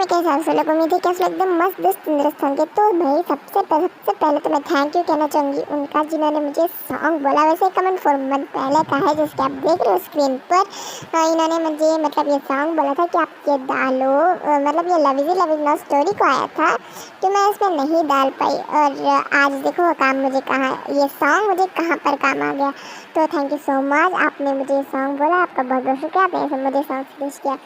कैसे आप सब लोग, उम्मीद है कि आप लोग एकदम मस्त दोस्त तंदुरुस्त होंगे। तो भाई सबसे पहले तो मैं थैंक यू कहना चाहूँगी उनका जिन्होंने मुझे सॉन्ग बोला। वैसे कमेंट 4 मंथ पहले का है जिसके आप देख रहे हो स्क्रीन पर। इन्होंने मुझे मतलब ये सॉन्ग बोला था कि आप ये डालो, मतलब ये लव इज़ लव स्टोरी को आया था तो मैं इसमें नहीं डाल पाई। और आज देखो काम मुझे कहाँ, ये सॉन्ग मुझे कहाँ पर काम आ गया। तो थैंक यू सो मच, आपने मुझे ये सॉन्ग बोला, आपका बहुत बहुत शुक्रिया, आपने मुझे सॉन्ग सजेस्ट किया।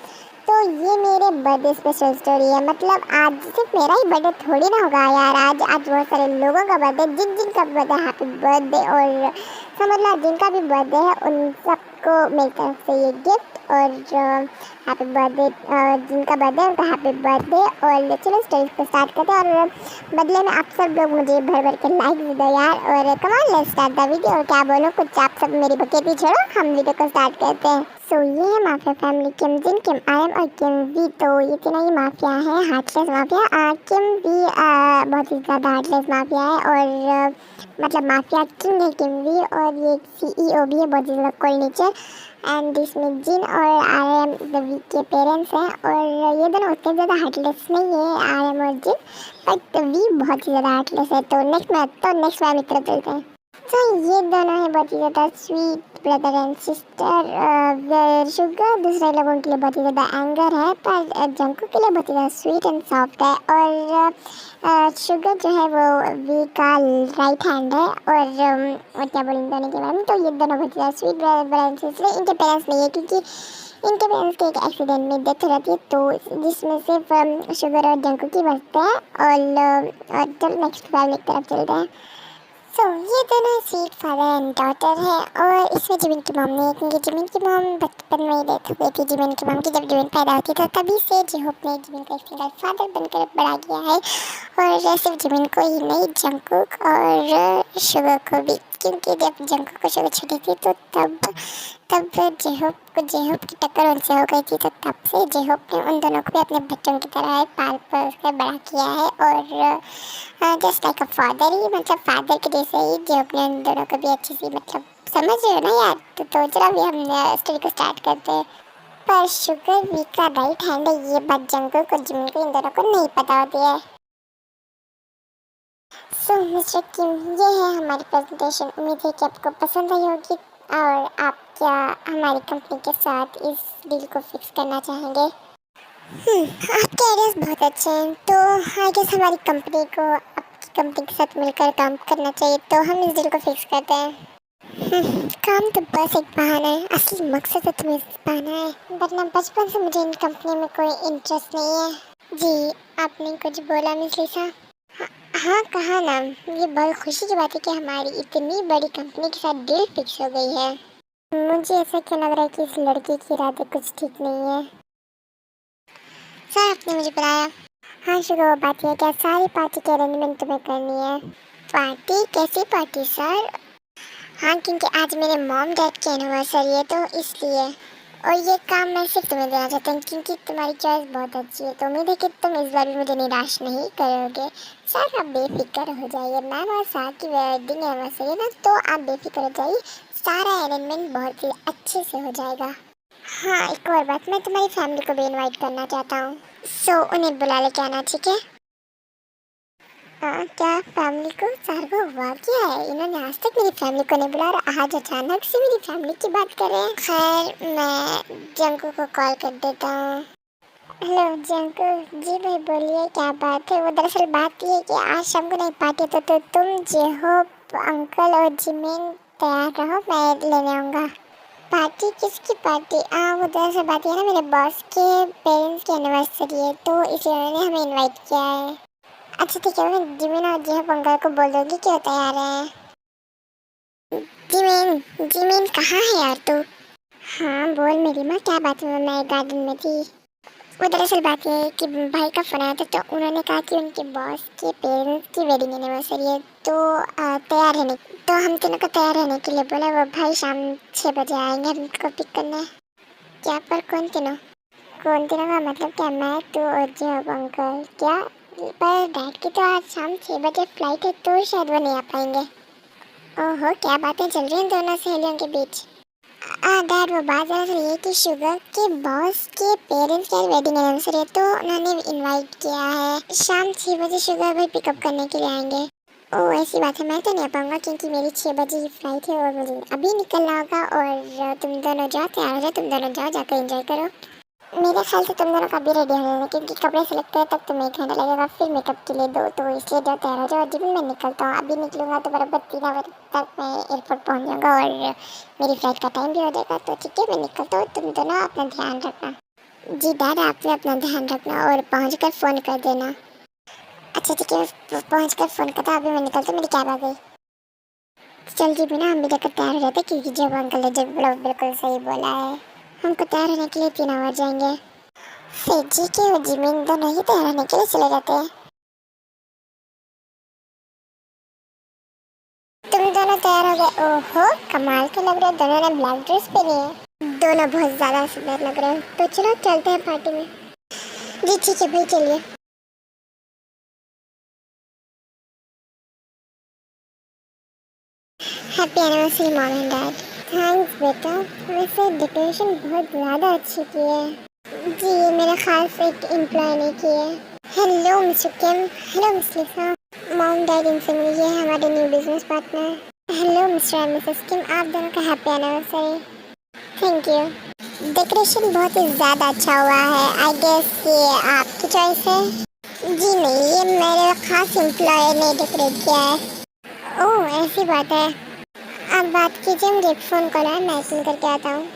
तो ये मेरे बर्थडे स्पेशल स्टोरी है। मतलब आज सिर्फ मेरा ही बर्थडे थोड़ी ना होगा यार, आज बहुत सारे लोगों का बर्थडे, जिनका बर्थडे हैप्पी बर्थडे। और समझ लो जिनका भी बर्थडे है उन सबको मेरी तरफ से ये गिफ्ट और हैप्पी बर्थडे। जिनका बर्थडे है उनका हैप्पी बर्थडे। और चलो स्टोरी को स्टार्ट करते हैं और बदले में आप सब लोग मुझे भर भर के लाइक दो यार। और कमाल लेट्स स्टार्ट द वीडियो। और क्या बोलो, कुछ आप सब मेरी बकेती छोड़ो, हम वीडियो को स्टार्ट करते हैं। सो ये है माफिया फैमिली, किम जिन, किम आयम और किम वी। तो ये तीनों ही माफिया है, हार्टलेस माफिया। किम भी बहुत ही ज़्यादा हार्टलेस माफिया है और मतलब माफिया किंग है किम वी। और ये CEO भी है, बहुत ही ज़्यादा कोल्ड नेचर। एंड इसमें जिन और आरएम द वी के पेरेंट्स हैं। और ये दोनों उतने ज़्यादा हार्टलेस नहीं है, आरएम और जिन, बट वी बहुत ही ज़्यादा हार्टलेस है। तो नेक्स्ट में मित्र चलते हैं। तो ये दोनों है बहुत ही ज़्यादा sweet brother and sister. Sugar दूसरे लोगों के लिए बहुत ही ज़्यादा एंगर है, पर जंकू के लिए बहुत ही ज़्यादा स्वीट एंड सॉफ्ट है। और शुगर जो है वो वी का राइट हैंड है। और क्या बोलें दोनों के बारे में, तो ये दोनों बहुत ही ज़्यादा स्वीट ब्रदर एंड सिस्टर। इनके पेरेंट्स नहीं है क्योंकि इनके पेरेंट्स के एक एक्सीडेंट में डेथ हो जाती है, तो जिसमें सिर्फ शुगर और जंकू की बचते हैं। और चल नेक्स्ट फैमिली की तरफ चलते हैं। सो ये दोनों स्वीट फादर एंड डॉटर है। और इसमें जिमिन की मॉम नहीं है क्योंकि जिमिन की मॉम बचपन में ही डेथ हो गई थी। जिमिन की मॉम की जब जिमिन पैदा होती था तभी से जिहोप ने जिमिन को एक सिंगल फादर बनकर बड़ा किया है। और सिर्फ जिमिन को ही नहीं, जंकुक और शुगर को भी, क्योंकि जब जंकुक को शुगर छोटी थी तो तब जेहोप की टक्कर उनसे हो गई थी। तो तब से जेहोप ने उन दोनों को भी अपने बच्चों की तरह पाल पोस कर बड़ा किया है। और जस्ट लाइक अ फादर ही, मतलब फादर के जैसे ही जेहोप ने उन दोनों को भी अच्छी सी, मतलब समझ रहे हो ना यार। तो चलो अभी हम स्टोरी को स्टार्ट करते हैं। पर शुगर वी का राइट हैंड है, ये बात जंकुक और जिमिन को इन दोनों को नहीं पता होती है। सो मिस्टर किम, ये है हमारी प्रेजेंटेशन। उम्मीद है कि आपको पसंद आई होगी और आप क्या हमारी कंपनी के साथ इस डील को फिक्स करना चाहेंगे? आपके आइडियाज़ बहुत अच्छे हैं, तो आई गेस हमारी कंपनी को आपकी कंपनी के साथ मिलकर काम करना चाहिए। तो हम इस डील को फिक्स करते हैं। काम तो बस एक बहाना है, असली मकसद तो तुम्हें पाना है। वरना बचपन से मुझे इन कंपनी में कोई इंटरेस्ट नहीं है। जी, आपने कुछ बोला मिस लिसा? हाँ कहा ना, ये बहुत खुशी की बात है कि हमारी इतनी बड़ी कंपनी के साथ डील फिक्स हो गई है। मुझे ऐसा क्यों लग रहा है कि इस लड़के की इरादे कुछ ठीक नहीं है। सर आपने मुझे बुलाया? हाँ शुगर, वो बात है क्या सारी पार्टी की अरेंजमेंट तुम्हें करनी है? पार्टी? कैसी पार्टी सर? हाँ क्योंकि आज मेरे मॉम डैड की एनिवर्सरी है तो इसलिए। और ये काम मैं सिर्फ तुम्हें देना चाहता हूँ क्योंकि तुम्हारी चॉइस बहुत अच्छी है। तो उम्मीद है कि तुम इस बार भी मुझे निराश नहीं करोगे। सर आप बेफिक्र हो जाइए, मैम और सर की वेडिंग एनिवर्सरी है ना, तो आप बेफिक्र हो जाइए, सारा अरेंजमेंट बहुत ही अच्छे से हो जाएगा। हाँ एक और बात, मैं तुम्हारी फैमिली को भी इनवाइट करना चाहता हूँ, सो उन्हें बुला लेके आना, ठीक है? क्या फैमिली को? सर को हुआ क्या है, इन्होंने आज तक मेरी फैमिली को नहीं बुलाया और आज अचानक से मेरी फैमिली की बात कर रहे हैं। खैर मैं जंकू को कॉल कर देता हूँ। हेलो जंकू जी, भाई बोलिए क्या बात है? वो दरअसल बात ये है कि आज शाम को नहीं पार्टी तो तुम जेहोप अंकल और जिमिन तैयार रहो, मैं लेने आऊँगा। पार्टी? किसकी पार्टी? वो दरअसल बात है ना, मेरे बॉस के पेरेंट्स की एनिवर्सरी है तो इसलिए उन्होंने हमें इनवाइट किया है। अच्छा ठीक है, मैं जिमिन और जेहोप अंकल को बोल दूँगी कि वो तैयार है। जिमिन जिमिन कहाँ है यार तू? हाँ बोल मेरी माँ, क्या बात है? मैं गार्डन में थी। वो दरअसल बात ये है कि भाई का फ़ोन आया था तो उन्होंने कहा कि उनके बॉस के पेरेंट्स की वेडिंग एनिवर्सरी है तो तैयार रहने, तो हम तीनों को तैयार रहने के लिए बोला। वो भाई शाम 6 बजे आएंगे हमको पिक करने। क्या पर कौन तीनों? कौन तीनों का मतलब क्या? मैं, तू और जेहोप अंकल। क्या? पर डैड की तो आज शाम 6 बजे फ्लाइट है तो शायद वो नहीं आ पाएंगे। ओहो क्या बातें चल रही हैं दोनों सहेलियों के बीच? डैड वो बात दरअसल ये कि शुगर के बॉस के पेरेंट्स की वेडिंग एनिवर्सरी है, तो उन्होंने इनवाइट किया है। शाम 6 बजे शुगर भाई पिकअप करने के लिए आएंगे। ओह ऐसी बात है, मैं तो नहीं आ पाऊंगा क्योंकि मेरी 6 बजे की फ्लाइट है और मुझे अभी निकलना होगा। और तुम दोनों जाओ, तैयार हो जाओ, तुम दोनों जाओ, जाकर एंजॉय करो। मेरे ख्याल से तुम दोनों का भी रेडी हो जाना क्योंकि कपड़े सिलेक्ट करे तक तुम्हें 1 घंटा लगेगा, फिर मेकअप के लिए 2, तो इसलिए जाओ तैयार हो जाओ। जब भी मैं निकलता हूँ, अभी निकलूंगा तो बराबर 3 बजे तक मैं एयरपोर्ट पहुँच जाऊँगा और मेरी फ्लाइट का टाइम भी हो जाएगा। तो ठीक है, मैं निकलता हूँ, तुम दोनों अपना ध्यान रखना। जी डैड, आप भी अपना ध्यान रखना और पहुँच कर फ़ोन कर देना। अच्छा ठीक है, पहुँच कर फ़ोन करता, अभी मैं निकलता, मेरी कैब आ गई। जल्दी भी ना हम भी जाकर तैयार हो जाते क्योंकि जब अंकल ने जब बोला बिल्कुल सही बोला है, हमको तैयार होने के लिए 3 आवर जाएंगे। फिजी के और जिमिन दोनों ही तैयार होने के लिए चले जाते हैं। तुम दोनों तैयार हो गए? ओहो कमाल के लग रहे हो, दोनों ने ब्लैक ड्रेस पहनी है, दोनों बहुत ज्यादा सुंदर लग रहे हो। तो चलो चलते हैं पार्टी में। जी ठीक है भाई, चलिए। Happy anniversary mom and dad. Thanks बेटा, वैसे डेकोरेशन बहुत ज़्यादा अच्छी की है। जी ये मेरा खास एक एम्प्लॉय ने की है। Hello Mr Kim. Hello Miss Lisa. Mom dad इनसे मिलिए, हमारे new business partner. Hello Mr and Mrs Kim, आप दोनों का happy anniversary. Thank you. Decoration बहुत ही ज़्यादा अच्छा हुआ है। आई गेस ये आपकी चॉइस है। जी नहीं, ये मेरे खास एम्प्लॉय ने डेकोरेट किया है। ओह ऐसी बात है, आप बात कीजिए, मुझे एक फ़ोन कॉल है, मैं सुन करके आता हूँ।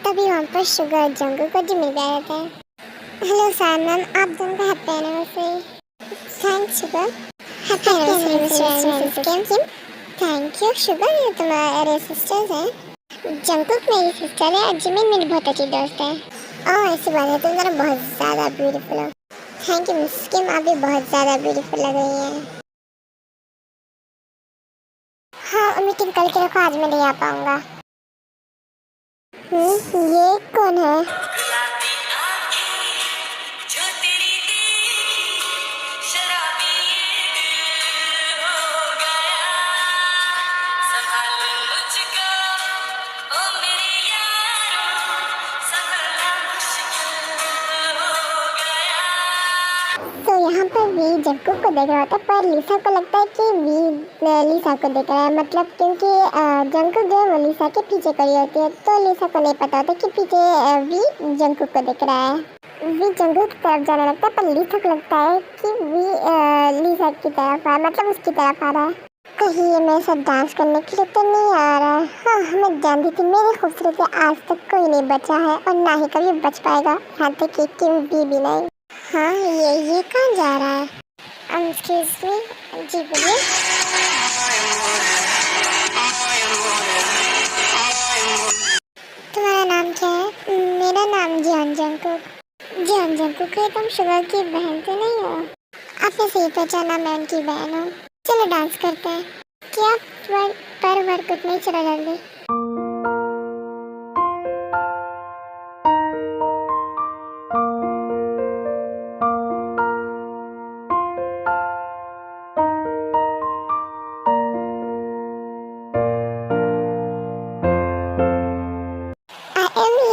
तभी वहाँ पर शुगर जंगल को जी मिल गया रहता है। हेलो सर मैम, आप दोनों का happy anniversary. Thanks sugar. Happy anniversary mister Kim. Thank you sugar, ये तुम्हारे सिस्टर्स हैं। जंकुक मेरी सिस्टर है और जिमिन मेरी बहुत अच्छी दोस्त है। ओह ऐसी बात है, तुम दोनों बहुत ज़्यादा ब्यूटीफुल हो। थैंक यू मिस किम, आप भी बहुत ज़्यादा ब्यूटीफुल लग रही हैं। हाँ मीटिंग कल के रखो, आज मैं नहीं आ पाऊँगा। ये कौन है? तो यहाँ पर वी जंकुक को देख रहा होता है, पर लिसा को लगता है कि वी लिसा को देख रहा है, मतलब क्योंकि जंकुक जो है वो लिसा के पीछे खड़ी होती है, तो लिसा को नहीं पता होता कि पीछे वी जंकुक को देख रहा है। वी जंकुक की तरफ जाने लगता है, पर लिसा को लगता है कि वी लिसा की तरफ आ, मतलब उसकी तरफ आ रहा है। कहीं ये मेरे साथ डांस करने के लिए तो नहीं आ रहा है। हाँ मैं जानती थी मेरी खूबसूरती आज तक कोई नहीं बचा है और ना ही कभी बच पाएगा, यहाँ तक कि किम भी नहीं। हाँ ये कहाँ जा रहा है? Excuse me. जी बोलिए। तुम्हारा नाम क्या है? मेरा नाम जियान जंकुक। जियान जंकुक है, तुम शुगर की बहन तो नहीं हो? आपने सही पहचाना, मैं उनकी बहन हूँ। चलो डांस करते हैं। क्या पर वर्क कुछ नहीं, चला जल्दी।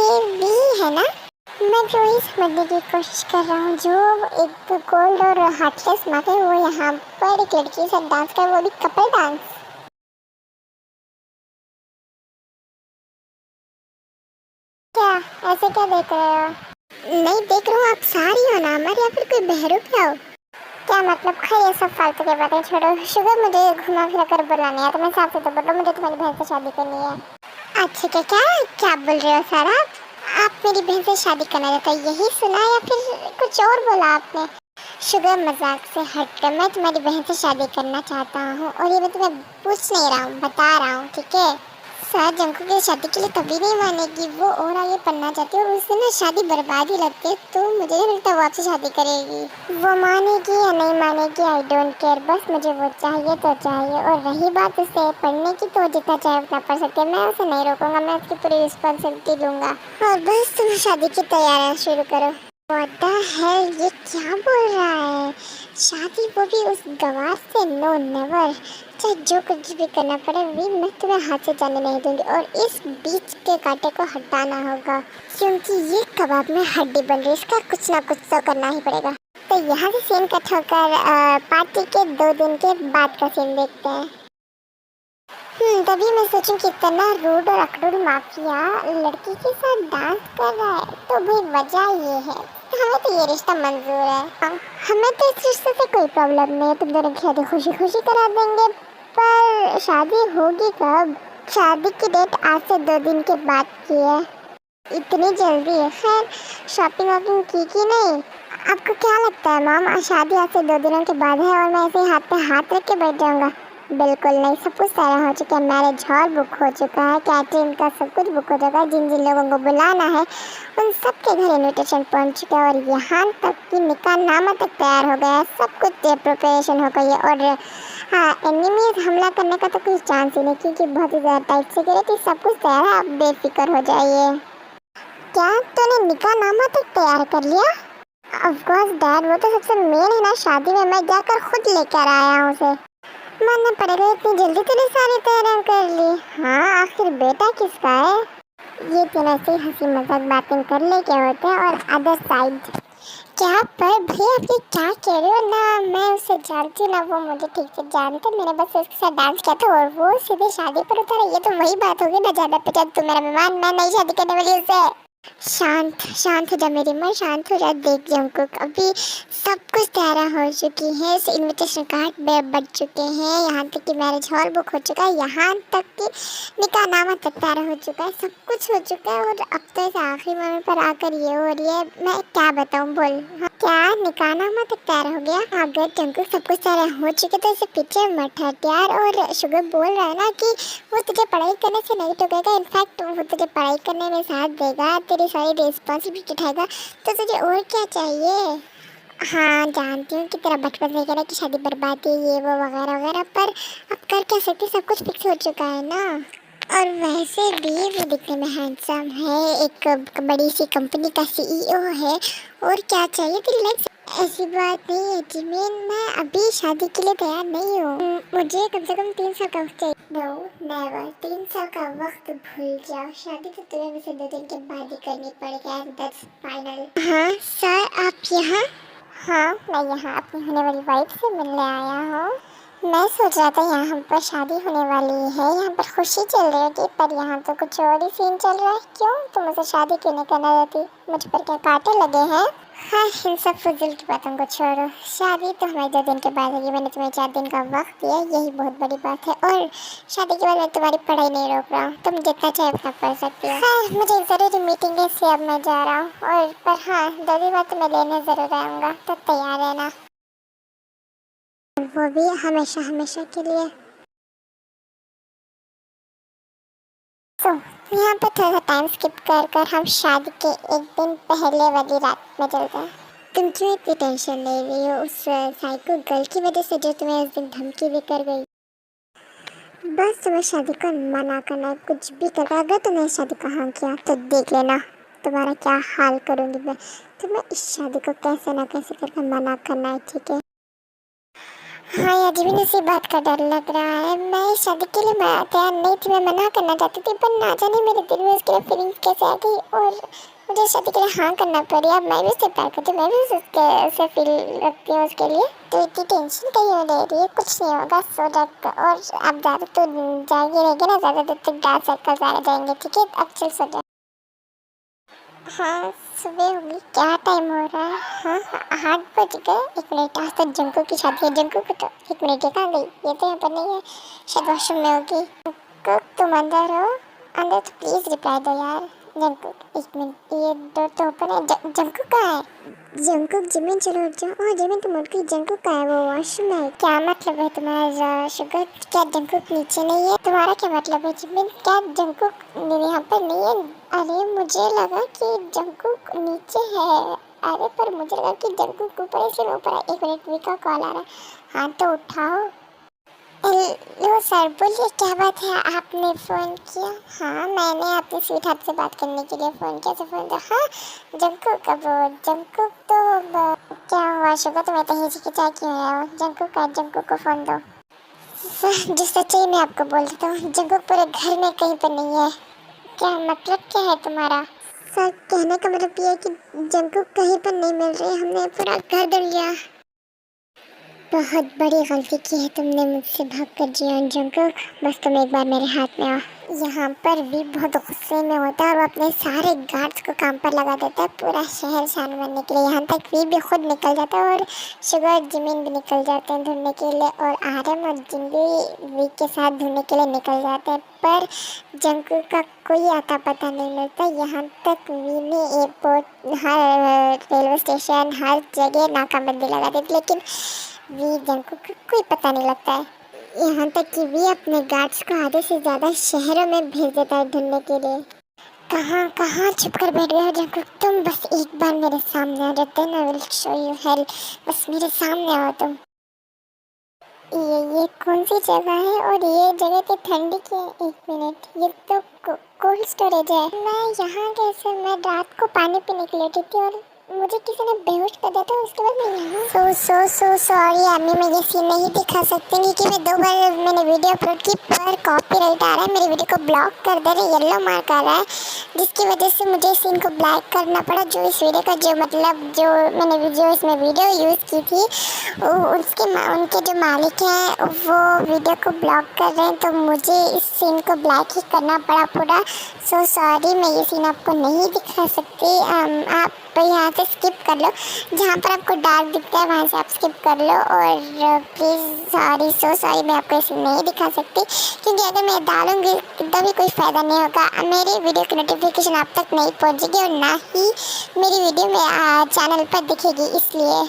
ये भी है ना? मैं जो ही समझने की कोशिश कर रहा हूँ, जो एक गोल्ड और हार्टलेस माथे वो यहाँ पर एक लड़की के साथ डांस कर, वो भी कपल डांस। क्या ऐसे क्या देख रहे हो? नहीं देख रहा हूँ, आप सारी हो ना हमारे, या फिर कोई बहरूप हो? क्या मतलब? खैर ये सब फालतू की बातें छोड़ो। शुगर मुझे घुमा फिरा कर बोला नहीं है, तो मैं साफ से तो बोल रहा हूँ, मुझे तुम्हारी बहन से शादी करनी है। अच्छा क्या क्या क्या बोल रहे हो सारा? आप मेरी बहन से शादी करना चाहते हो, यही सुना या फिर कुछ और बोला आपने? शुगर मजाक से हटकर मैं तुम्हारी बहन से शादी करना चाहता हूँ, और ये मैं तुम्हें पूछ नहीं रहा हूँ, बता रहा हूँ, ठीक है? सर जंकू की शादी के लिए कभी नहीं मानेगी, वो और आगे पढ़ना चाहती है और उससे ना शादी बर्बाद ही लगती है, तो मुझे नहीं लगता वो आपसे शादी करेगी। वो मानेगी या नहीं मानेगी आई डोंट केयर, बस मुझे वो चाहिए तो चाहिए। और रही बात उससे पढ़ने की, तो जितना चाहे उतना पढ़ सकते हैं, मैं उसे नहीं रोकूंगा, मैं उसकी पूरी रिस्पॉन्सिबिलिटी लूँगा। और बस तुम शादी की तैयारियाँ शुरू करो। What the hell, ये क्या बोल रहा है? शादी वो भी उस गवार से? No never. चाहे जो कुछ भी करना पड़े भी मैं तुम्हें हाथ से जाने नहीं दूंगी और इस बीच के कांटे को हटाना होगा क्योंकि ये कबाब में हड्डी बन रही है, इसका कुछ ना कुछ तो करना ही पड़ेगा। तो यहाँ से सीन कट होकर पार्टी के 2 दिन के बाद का सीन देखते हैं। तभी मैं सोचूं कि इतना रूड और अकड़ूड माफिया लड़की के साथ डांस कर रहा है तो भाई वजह ये है, तो हमें तो ये रिश्ता मंजूर है। हमें तो इस रिश्ते से कोई प्रॉब्लम नहीं है, तुम दोनों की शादी खुशी खुशी करा देंगे। पर शादी होगी कब? शादी की डेट आज से 2 दिन के बाद की है, इतनी जल्दी है। खैर शॉपिंग वॉपिंग की कि नहीं? आपको क्या लगता है माम, शादी आज से 2 दिनों के बाद है और मैं ऐसे ही हाथ पे हाथ रख के बैठ जाऊंगा? बिल्कुल नहीं, सब कुछ तैयार हो चुका है, मैरिज हॉल बुक हो चुका है, कैटरिंग का सब कुछ बुक हो चुका है, जिन जिन लोगों को बुलाना है उन सब के घर इन्विटेशन पहुंच चुका है और यहाँ तक कि निकाहनामा तक तैयार हो गया है, सब कुछ प्रिपरेशन हो गई है। और हाँ, एनिमीज हमला करने का तो कोई चांस ही नहीं क्योंकि बहुत ही ज़्यादा टाइट सिक्योरिटी, सब कुछ तैयार है, आप बेफिक्र हो जाइए। क्या तूने निकाहनामा तक तैयार कर लिया? ऑफकोर्स डैड, वो तो सबसे मेन है ना शादी में, मैं जाकर खुद लेकर आया हूँ उसे। मानना पड़ेगा इतनी जल्दी तूने सारी तैयारियां कर ली। हाँ, आखिर बेटा किसका है? ये तीनों से हंसी मजाक बातें कर ले क्या होता है। और अदर साइड क्या पर भैया आप ये क्या कह रहे हो? ना मैं उसे जानती हूँ ना वो मुझे ठीक से जानते, मैंने बस उसके साथ डांस किया था और वो सीधे शादी पर उतरा। ये तो वही बात होगी ना, ज्यादा पचास तू मेरा मेहमान, मैं नहीं शादी करने वाली उससे। शांत शांत हो जा मेरी माँ, शांत हो जा। देख जंकुक, अभी सब कुछ तैयार हो चुकी है, इनविटेशन कार्ड बढ़ चुके हैं, यहाँ तक कि मैरिज हॉल बुक हो चुका है, यहाँ तक कि निकाहनामा तक तैयार हो चुका है, सब कुछ हो चुका है। और अब तो इस आखिरी मोमेंट पर आकर ये हो रही है, मैं क्या बताऊँ बोल। हाँ, क्या निकाहनामा तक तैयार हो गया? अगर जंकुक सब कुछ तैयार हो चुके तो इसे पीछे मत हट यार। और शुगर बोल रहा है ना कि वो तुझे पढ़ाई करने से नहीं टोकेगा, इनफैक्ट वो तुझे पढ़ाई करने में साथ देगा, तेरी सारी रिस्पॉन्सिबिलिटी उठाएगा, तो तुझे और क्या चाहिए? हाँ जानती हूँ कि तेरा बचपन से कहना कि शादी बर्बाद है, ये वो वगैरह वगैरह, पर अब कर क्या सकती, सब कुछ फिक्स हो चुका है ना। और वैसे भी वो दिखने में हैंडसम है, एक बड़ी सी कंपनी का सीईओ है, और क्या चाहिए तेरी लाइफ? ऐसी बात नहीं है जिमिन, मैं अभी शादी के लिए तैयार नहीं हूँ, मुझे कम से कम 3 साल का वक्त चाहिए। नो नेवर, 3 साल का वक्त भूल जाओ, शादी तो तुम्हें मुझसे 2 दिन के बाद ही करनी पड़ेगी, दैट्स फाइनल। हाँ सर, आप यहाँ? हाँ, मैं यहाँ अपनी होने वाली वाइफ से मिलने आया हूँ। मैं सोच रहा था यहाँ पर शादी होने वाली है, यहाँ पर खुशी चल रही होगी, पर यहाँ तो कुछ और ही सीन चल रहा है। क्यों, तुम मुझे शादी क्यों नहीं करना चाहती? मुझ पर क्या कांटे लगे हैं? हाँ, इन सब फजूल की बातों को छोड़ो, शादी तो हमें 2 दिन के बाद होगी, मैंने तुम्हें 4 दिन का वक्त दिया, यही बहुत बड़ी बात है। और शादी के बाद मैं तुम्हारी पढ़ाई नहीं रोक रहा हूँ, तुम जितना चाहे उतना पढ़ सकती हो। हाँ, मुझे ज़रूरी मीटिंग है इसलिए अब मैं जा रहा हूँ, और पर हाँ 2 दिन बाद तो मैं लेने ज़रूर आऊँगा, तो तैयार रहना, वो भी हमेशा हमेशा के लिए। तो यहाँ पे थोड़ा सा टाइम स्किप कर कर हम शादी के 1 दिन पहले वाली रात में चलते हैं। तुम क्यों इतनी टेंशन ले रही हो उस साइको गर्ल की वजह से जो तुम्हें उस दिन धमकी भी कर गई? बस तुम्हें शादी को मना करना है, कुछ भी कर, अगर तुमने शादी को हाँ किया तो देख लेना तुम्हारा क्या हाल करूँगी मैं। तुम्हें इस शादी को कैसे ना कैसे करके मना करना है, ठीक है? हाँ यार, जी मुझे इसी बात का डर लग रहा है, मैं इस शादी के लिए मैं तैयार नहीं थी, मैं मना करना चाहती थी, पर ना जाने मेरे दिल में उसके लिए फीलिंग्स कैसे आ गई और मुझे शादी के लिए हाँ करना पड़ी। अब मैं भी उससे प्यार करती हूँ, मैं भी उससे फील रखती हूँ उसके लिए, तो इतनी टेंशन क्यों ले रही है? कुछ नहीं होगा, सो रख। और अब ज़्यादा तो जाएगी रहेगी ना, ज़्यादा देर तक डांस सर्कल आ जाएंगे, ठीक है? अब चल सो जा। हाँ सुबह होगी, क्या टाइम हो रहा है? हाँ 8 बज गए, 1 मिनट, आज तक जंकू की शादी है, जंकू को तो 1 मिनट ये कहाँ गई? ये तो यहाँ पर नहीं है, शायद वॉशरूम में होगी। जंकुक तुम अंदर हो? अंदर तो प्लीज़ रिप्लाई दो यार। जंकुक 1 मिनट, ये डोर तो ओपन है। जंकुक कहाँ है? जंकुक जिमिन चलो उठ जाओ। ओह जिमिन तुम उठ गई, जंकुक कहाँ है? वो वॉशरूम में है। क्या मतलब है तुम्हारा शुगर? क्या जंकुक नीचे नहीं है? तुम्हारा क्या मतलब है जिमिन? क्या जंकुक यहाँ पर नहीं है? अरे मुझे लगा कि जंकुक नीचे है। अरे पर मुझे लगा कि जंकुक ऊपर है, सिर्फ ऊपर है। 1 मिनट, वी का कॉल आ रहा है। हाँ तो उठाओ। हेलो सर, बोलिए क्या बात है, आपने फ़ोन किया? हाँ मैंने अपनी स्वीट हार्ट से बात करने के लिए फ़ोन किया, तो फ़ोन था। हाँ जंकुक कब? जंकुक तो क्या हुआ शुगर, तुम्हें तो हिचकिचा क्यों है? जंकुक का, जंकुक को फ़ोन दो। जो सच्चाई मैं आपको बोल देता हूँ, जंगकुक पूरे घर में कहीं पर नहीं है। क्या मतलब क्या है तुम्हारा? सर, कहने का मतलब ये है कि जंगकुक कहीं पर नहीं मिल रही। हमने पूरा घर ढूंढ लिया। बहुत बड़ी गलती की है तुमने मुझसे भागकर जियान जंगकुक। बस तुम एक बार मेरे हाथ में आओ। यहाँ पर भी बहुत गुस्से में होता है और वो अपने सारे गार्ड्स को काम पर लगा देता है पूरा शहर शान बनने के लिए। यहाँ तक भी खुद निकल जाता है और शुगर जमीन भी निकल जाते हैं ढूंढने के लिए, और आरम और जिन भी वी के साथ ढूंढने के लिए निकल जाते हैं। पर जंगकुक का कोई आता पता नहीं मिलता। यहाँ तक वी ने एयरपोर्ट, हर रेलवे स्टेशन, हर जगह नाकाबंदी लगा दी, लेकिन वी जंगकुक को कोई पता नहीं लगता है। यहाँ तक कि वी अपने गार्ड्स को आधे से ज़्यादा शहरों में भेज देता है ढूंढने के लिए। कहाँ कहाँ छुप कर बैठ गए हो जंगकुक? तुम बस एक बार मेरे सामने आ जाते ना, विल शो यू हेल। बस मेरे सामने आओ तुम। ये कौन सी जगह है और ये जगह तो ठंडी की है? एक मिनट, ये तो कोल्ड स्टोरेज है। मैं यहाँ कैसे? मैं रात को पानी पीने के लिए उठी थी और मुझे किसी ने बेहोश कर दिया था, उसके बाद मैं यहाँ। सो सॉरी अम्मी, मैं ये सीन नहीं दिखा सकती क्योंकि मैं 2 बार मैंने वीडियो अपलोड की पर कॉपीराइट आ रहा है, मेरी वीडियो को ब्लॉक कर दे रहा है, येलो मार्क आ रहा है, जिसकी वजह से मुझे इस सीन को ब्लैक करना पड़ा। जो इस वीडियो का जो मतलब जो मैंने जो इसमें वीडियो यूज़ की थी, उनके जो मालिक हैं वो वीडियो को ब्लॉक कर रहे हैं, तो मुझे इस सीन को ब्लैक ही करना पड़ा पूरा। सो सॉरी, मैं ये सीन आपको नहीं दिखा सकती। आप यहाँ से स्किप कर लो, जहाँ पर आपको डार्क दिखता है वहाँ से आप स्किप कर लो। और प्लीज़ सॉरी, सो सॉरी, मैं आपको इसे नहीं दिखा सकती क्योंकि अगर मैं डालूँगी तभी कोई फ़ायदा नहीं होगा। मेरी वीडियो की नोटिफिकेशन आप तक नहीं पहुँचेगी और ना ही मेरी वीडियो में चैनल पर दिखेगी, इसलिए।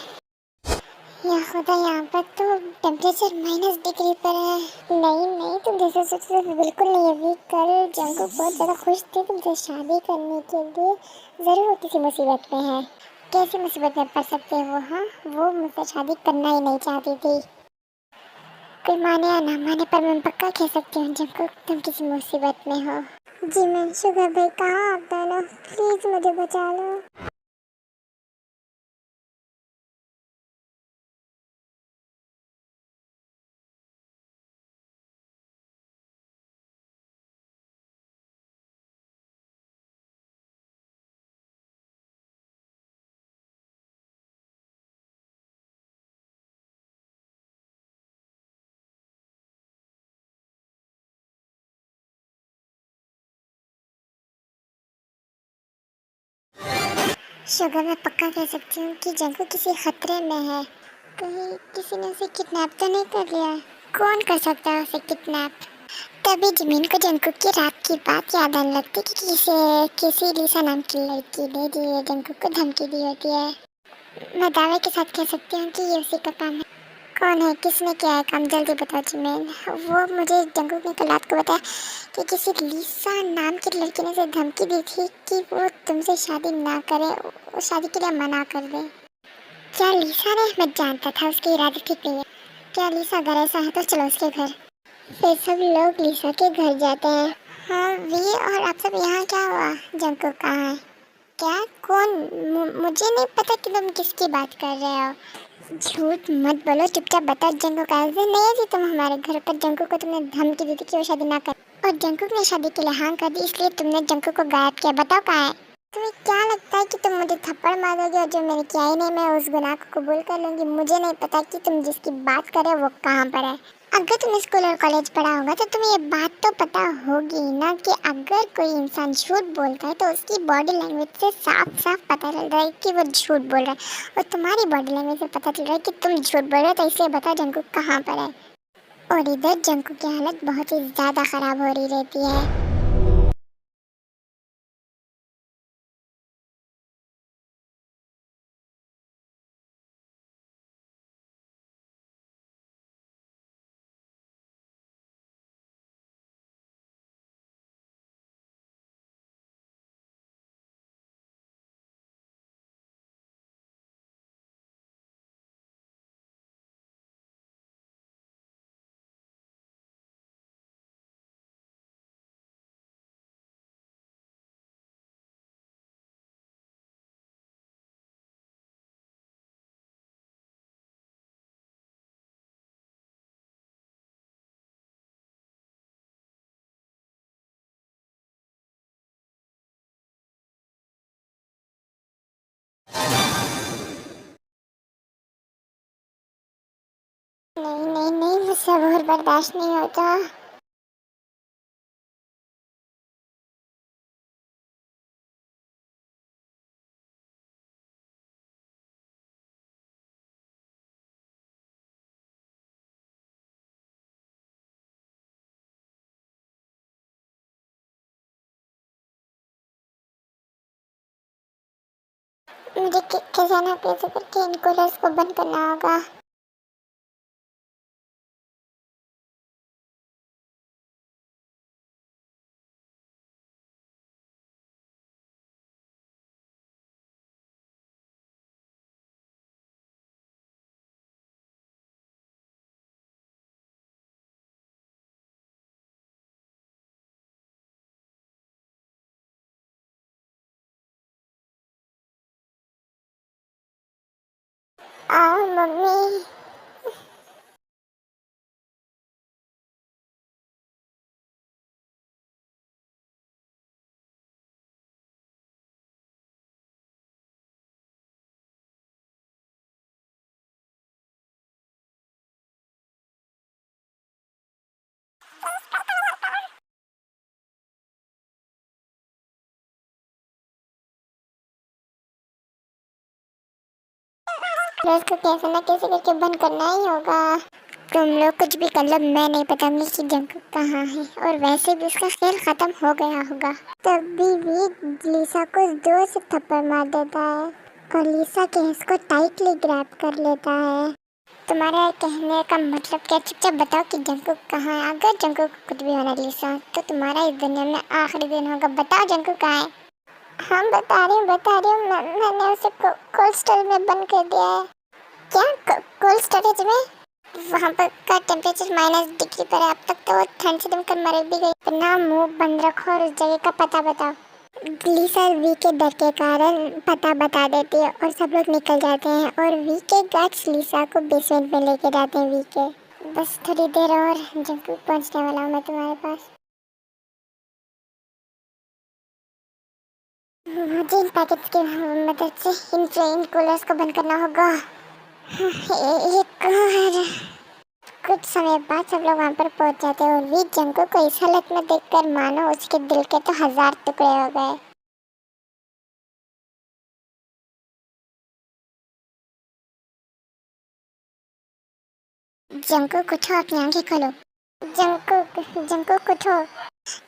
या खुदा, यहाँ पर तो टेम्परेचर -डिग्री पर है। नहीं नहीं, तुम जैसे सोच रहे बिल्कुल नहीं है। अभी कल जंगकुक बहुत ज़्यादा खुश थे तुमसे शादी करने के लिए। ज़रूर वो किसी मुसीबत में है। कैसी मुसीबत में पड़ सकते हैं वो? हाँ, वो मुझसे शादी करना ही नहीं चाहती थी। कोई माने या ना माने, पर मैं पक्का कह सकती हूँ जंगकुक तुम किसी मुसीबत में हो। जी मैं शुगर भाई, कहाँ आप दोनों? प्लीज़ मुझे बचा लो। शुगर, मैं पक्का कह सकती हूँ कि जंगकुक किसी खतरे में है। कहीं किसी ने उसे किडनैप तो नहीं कर लिया? कौन कर सकता है उसे किडनैप? तभी जमीन को जंगकुक की रात की बात याद आने लगती कि किसी लिसा नाम की लड़की ने जी जंगकुक को धमकी दी होती है। मैं दावे के साथ कह सकती हूँ कि ये उसी का काम है। कौन है? किसने किया है काम? जल्दी बताओ जिमीन। वो मुझे जंगकुक ने कल रात को बताया कि किसी लिसा नाम की लड़की ने उसे धमकी दी थी कि वो तुमसे शादी ना करे, वो शादी के लिए मना कर दे। क्या लिसा ने? मैं जानता था उसके इरादे ठीक नहीं है। क्या लिसा अगर ऐसा है तो चलो उसके घर। फिर सब लोग लिसा के घर जाते हैं। हाँ वी, और आप सब यहाँ क्या हुआ? जंगकुक कहाँ है? क्या? कौन? मुझे नहीं पता कि तुम किसकी बात कर रहे हो। झूठ मत बोलो, चुपचाप बताओ जंगकुक ऐसे नहीं है जी? तुम हमारे घर पर जंगकुक को तुमने धमकी दी थी कि वो शादी ना कर, और जंगकुक ने शादी के लिए हाँ कर दी, इसलिए तुमने जंगकुक को गायब किया। बताओ कहाँ है? तुम्हें क्या लगता है कि तुम मुझे थप्पड़ मारोगे और जो मैंने किया ही नहीं मैं उस गुनाह को कबूल कर लूँगी? मुझे नहीं पता कि तुम जिसकी बात कर रहे हो वो कहाँ पर है। अगर तुमने स्कूल और कॉलेज पढ़ा होगा तो तुम्हें ये बात तो पता होगी ना कि अगर कोई इंसान झूठ बोलता है तो उसकी बॉडी लैंग्वेज से साफ साफ पता चल रहा है कि वो झूठ बोल रहा है, और तुम्हारी बॉडी लैंग्वेज से पता चल रहा है कि तुम झूठ बोल रहे हो। तो इसलिए बताओ जंगकुक कहाँ पर है? और इधर जंगकुक की हालत बहुत ही ज़्यादा ख़राब हो रही रहती है। बर्दाश्त नहीं होता। मुझे कैसे ना कैसे करके इन कूलर्स को बंद करना होगा। आओ मम्मी। कूलर्स को कैसे ना कैसे करके बंद करना ही होगा। तुम लोग कुछ भी कर लो, मैं नहीं बताऊंगी कि जंकु कहाँ है। और वैसे भी उसका खेल खत्म हो गया होगा। तभी भी लिसा को जोर से थप्पड़ मार देता है और लिसा केस को टाइटली ग्रैब कर लेता है। तुम्हारे कहने का मतलब क्या? चुपचाप बताओ कि जंकु कहाँ है। अगर जंकु को कुछ भी होना लिसा, तो तुम्हारा इस दुनिया में आखिरी दिन होगा। बताओ जंकु कहाँ है। हाँ बता रही हूँ। मैंने उसे कोल्ड स्टोरेज में बंद कर दिया है। क्या? कोल्ड स्टोरेज में? वहाँ पर का टेम्परेचर -डिग्री पर है। अब तक तो वो ठंड से दमकर मर भी गई। अपना मुंह बंद रखो और उस जगह का पता बताओ। लिसा वी के डर के कारण पता बता देती है और सब लोग निकल जाते हैं और वी के गार्ड्स लिसा को बेसमेंट में लेके जाते हैं। वी के बस थोड़ी देर और जंकु पहुँचने वाला हूँ मैं तुम्हारे पास। मुझे इन पैकेट्स की मदद से इन कूलर्स को बंद करना होगा। एक और कुछ समय बाद सब लोग वहाँ पर पहुँच जाते हैं और वी जंकु को इस हालत में देखकर मानो उसके दिल के तो 1000 टुकड़े हो गए। जंकु कुछ हो, अपनी आंखें खोलो। जंकु कुछ हो।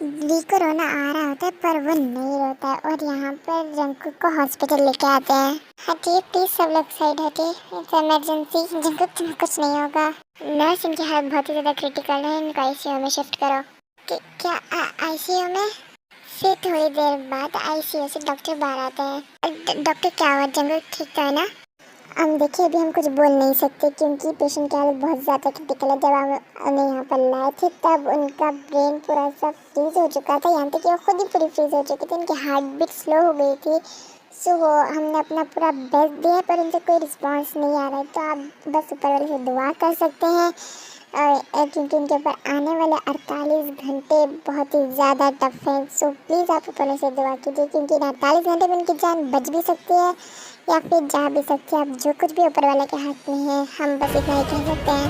वी को रोना आ रहा होता है पर वो नहीं रोता है और यहाँ पर जंकु को हॉस्पिटल लेके आते हैं। हटिए प्लीज सब लोग साइड हटिए, इट्स इमरजेंसी। जंकु तुम्हें कुछ नहीं होगा। नर्स, इनकी हालत बहुत ही ज़्यादा क्रिटिकल है, इनको आईसीयू में शिफ्ट करो। क्या आईसीयू में? फिर थोड़ी देर बाद आईसीयू से डॉक्टर बाहर आते हैं। डॉक्टर क्या हुआ? जंकु ठीक तो है ना? हम देखिए, अभी हम कुछ बोल नहीं सकते क्योंकि पेशेंट की हालत बहुत ज़्यादा क्रिटिकल है। जब हम उन्हें यहाँ पर लाए थे तब उनका ब्रेन पूरा सा फ्रीज हो चुका था, यहाँ तक कि वो खुद ही पूरी फ्रीज हो चुकी थी। उनकी हार्ट बीट स्लो हो गई थी। सो वो हमने अपना पूरा बेस्ट दिया पर उनसे कोई रिस्पांस नहीं आ रहा है। तो आप बस ऊपर वाले से दुआ कर सकते हैं क्योंकि उनके ऊपर आने वाले 48 घंटे बहुत ही ज़्यादा टफ हैं। सो प्लीज़ आप ऊपर से दुआ कीजिए क्योंकि इन 48 घंटे में उनकी जान बच भी सकती है या फिर जा भी सकती है। अब जो कुछ भी ऊपर वाले के हाथ में है, हम बस इतना ही कह सकते हैं।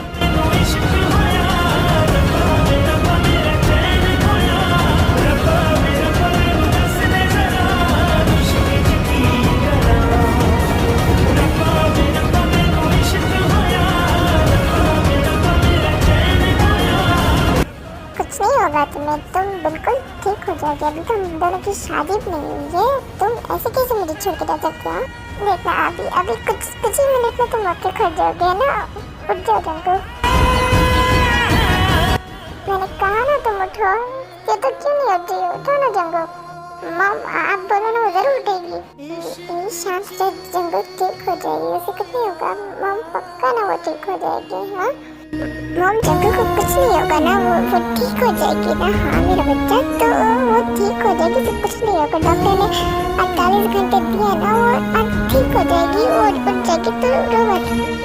कुछ नहीं होगा तुम्हें, तुम बिल्कुल ठीक हो जाओगे। अभी तो हम दोनों की शादी भी नहीं हुई है, तुम ऐसे कैसे मुझे छोड़ के जा सकते हो? देखना अभी कुछ ही मिनट में तुम वाकई खो जाओगे ना। उठ जाओ जंकु, मैंने कहा ना तुम उठो। ये तो क्यों नहीं उठ रही? उठो ना जंकु। मम आप बोलो ना, वो जरूर उठेगी। शांत से जंकु ठीक हो जाएगी, उसे कुछ नहीं होगा। मम पक्का ना वो ठीक हो जाएगी। हाँ मम, जंकु को कुछ नहीं होगा ना, वो ठीक हो जाएगी ना। हाँ मेरा बच्चा, तो वो ठीक हो जाएगी, तो कुछ नहीं होगा। डॉक्टर ने 48 घंटे दिए ना, वो ठीक हो जाएगी, वो उठ जाएगी। तो रो मत।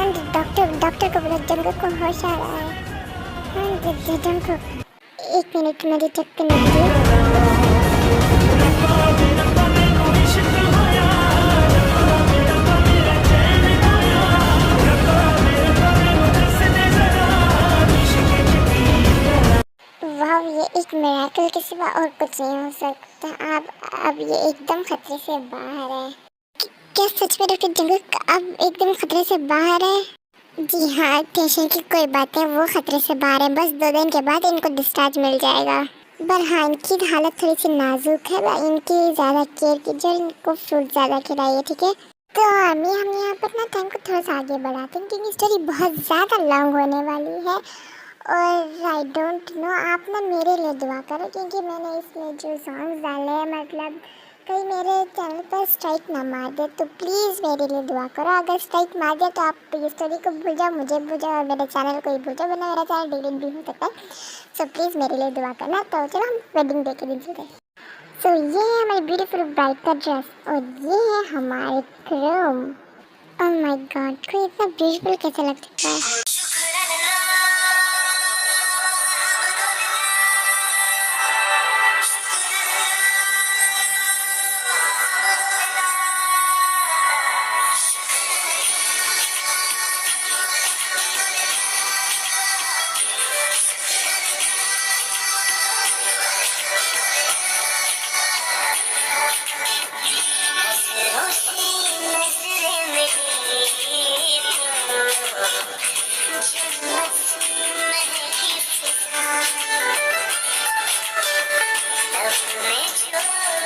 हाँ डॉक्टर डॉक्टर को बोला जंगल को होश आ रहा है। हाँ जंगल, एक मिनट मुझे चेक करने दीजिए। वाह ये एक मिरेकल के सिवा और कुछ नहीं हो सकता। अब ये एकदम खतरे से बाहर है। क्या सच में डॉक्टर जंगल अब एकदम खतरे से बाहर है? जी हाँ, टेंशन की कोई बात है, वो खतरे से बाहर है। बस 2 दिन के बाद इनको डिस्चार्ज मिल जाएगा। पर हाँ, इनकी हालत थोड़ी सी नाजुक है, इनकी ज़्यादा केयर कीजिए, इनको फ्रूट ज़्यादा खिलाइए, ठीक है? तो अम्मी हम यहाँ पर ना टाइम को थोड़ा सा आगे बढ़ाते हैं क्योंकि स्टोरी बहुत ज़्यादा लॉन्ग होने वाली है। और आई डोंट नो, आप ना मेरे लिए दुआ करो क्योंकि मैंने इसमें जो सॉन्ग्स डाले हैं मतलब कहीं मेरे चैनल पर स्ट्राइक ना मार दे, तो प्लीज़ मेरे लिए दुआ करो। अगर स्ट्राइक मार दे तो आप ये स्टोरी को भूल जाओ, मुझे भूल जाओ और मेरे चैनल को ही भूल जाओ, वरना मेरा चैनल डिलीट भी हो सकता है। सो प्लीज़ मेरे लिए दुआ करना। तो चलो हम वेडिंग डे के दिन चलते हैं। सो ये है हमारी ब्यूटीफुल ब्राइड का ड्रेस और ये है हमारे क्रोम। ओह माय गॉड, कोई इतना ब्यूटीफुल कैसे लग सकता है?